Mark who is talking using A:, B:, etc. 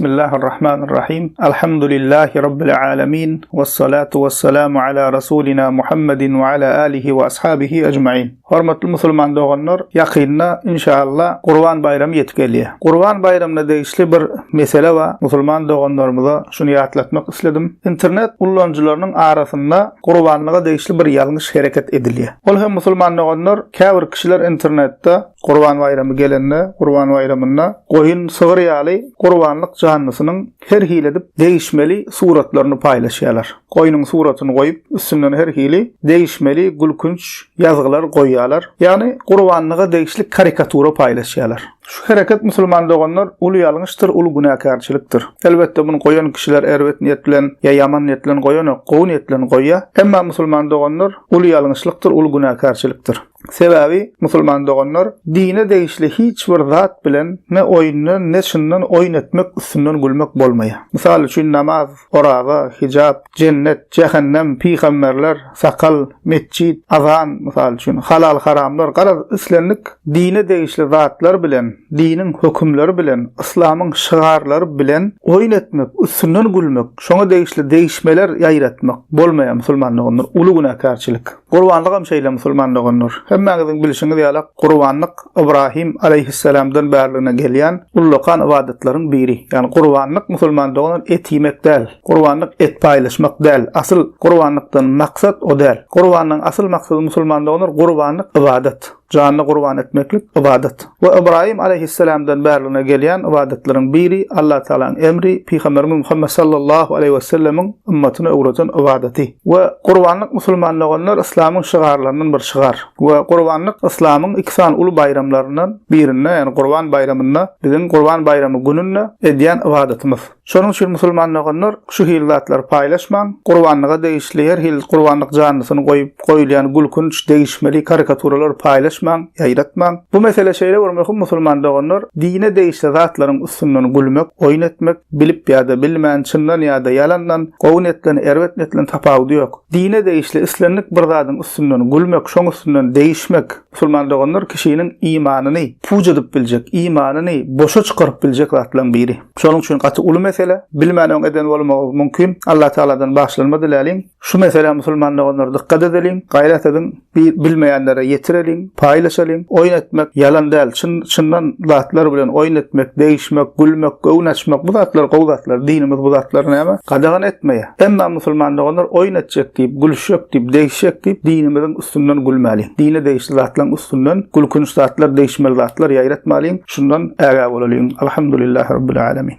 A: Bismillahirrahmanirrahim. Elhamdülillahi Rabbil alemin. Vessalatu vesselamu ala Rasulina Muhammedin ve ala alihi ve ashabihi ecmaîn. Hormatly musulman doganlar, yakynda inşallah Qurban bayramı ýetgelýär. Qurban bayramyna degişli bir mesele we musulman doganlarymyza şunu ýatlatmak isledim. İnternet ullanjylarynyň arasynda Qurbanlyga degişli bir ýalňyş hereket edilýär. Ol hem musulman doganlar, käbir kişiler internetde Qurban bayramı gelende, Qurban bayramyna goýun sygyr ýaly Qurbanlyk canlysynyň her hiledip değişmeli suratlaryny paýlaşýarlar. Goýunyň suratyny goýup, üstünden her hili değişmeli gülkünç ýazgylar goýýarlar. Ýani Qurbanlyga degişli karikatura paýlaşýarlar. Şu hareket musulman doganlar ulu ýalňyşdyr, ulu günahkarçylykdyr. Elbetde bunu goýan kişiler erwet niyet bilen ýa ýaman niyet bilen goýan, gowy niyet bilen goýýar. Emma musulman doganlar ulu ýalňyşlykdyr, ulu günahkarçylykdyr. Sebebi musulman doganlar dine degişli hiç bir zat bilen ne oýundan ne şundan oýun etmek üstünden gülmek bolmaýar. Misal üçin namaz, oraza, hijab, cennet, cehennem, peýgamberler, sakal, mescid, azan, misal üçin halal haramlar, garaz islenlik dine degişli zatlar bilen, dinin hökümleri bilen, İslamyň şygarlary bilen oýun etmek, üstünden gülmek, şoňa degişli değişmeler ýaýratmak bolmaýar musulman doganlar, ulu günahkarçylyk. Qurbanlyk şeýle musulman doganlar. Hemmäňiziň bilişiňiz ýaly Qurbanlyk Ibrahim aleyhisselamdan bärligine gelýän ullukan ibadetlaryň biri. Ýani Qurbanlyk musulman doganlar et ýemek däl, Qurbanlyk et paýlaşmak däl. Asyl Qurbanlykdan maksat o däl. Qurbanlyň asyl maksady musulman doganlar Qurbanlyk ibadet. Canlı kurban etmeklik ibadet. Ve İbrahim aleyhisselamdan bärligine gelýän ibadetlaryň biri Allah Taala'nın emri, Peygamberimiz Muhammed sallallahu aleyhi ve sellemin ümmetine öwreten ibadeti. Ve Qurbanlyk musulmanlygylar İslamyň şygarlarynyň bir şygar. Ve Qurbanlyk İslamyň iksan ulu bayramlarynyň birine, ýani Qurban bayramyna, biziň Qurban bayramy gününe edýän ibadetimiz. Şonuň üçin musulmanlygylar şu hillatlar paýlaşman, Qurbanlyga degişli her hil Qurbanlyk canlysyny goýup goýulýan gülkünç değişmeli karikaturalar paýlaşman, ýaýratman. Bu mesele şeýle bolmagy musulman doganlar dine degişli zatlaryň üstünden gülmek, oýun etmek, bilip ýa-da bilmän, çyndan ýa-da ýalandan, gowy netlen, erwet netlen tapawdy ýok. Dine degişli islenlik bir zadyň üstünden gülmek, şoň üstünden değişmek musulman doganlar kişiniň imanyny puj edip biljek, imanyny boşa çykaryp biljek zatlaryň biri. Şonuň üçin gaty uly mesele, bilmänen eden bolmagy mümkin. Allah Taala'dan başlanma diläliň. Şu mesele musulman doganlar dikkat edeliň, gaýrat edin, bilmeýänlere ýetirelim, paýlaşalyň. Oýun etmek ýalan däl, çyndan zatlar bilen oýun etmek, değişmek, gülmek, göwnäçmek bu zatlar gowy zatlar, dinimiz bu zatlar näme? Gadagan etmeýär. Emma musulman doganlar oýun etjek diýip, gülüşjek diýip, değişjek diýip dinimiziň üstünden gülmäli. Dine değişli zatlaryň üstünden gülkünç zatlar, değişmeli zatlar ýaýratmalyň. Şundan ägä bolalyň. Elhamdülillahi Rabbil alemin.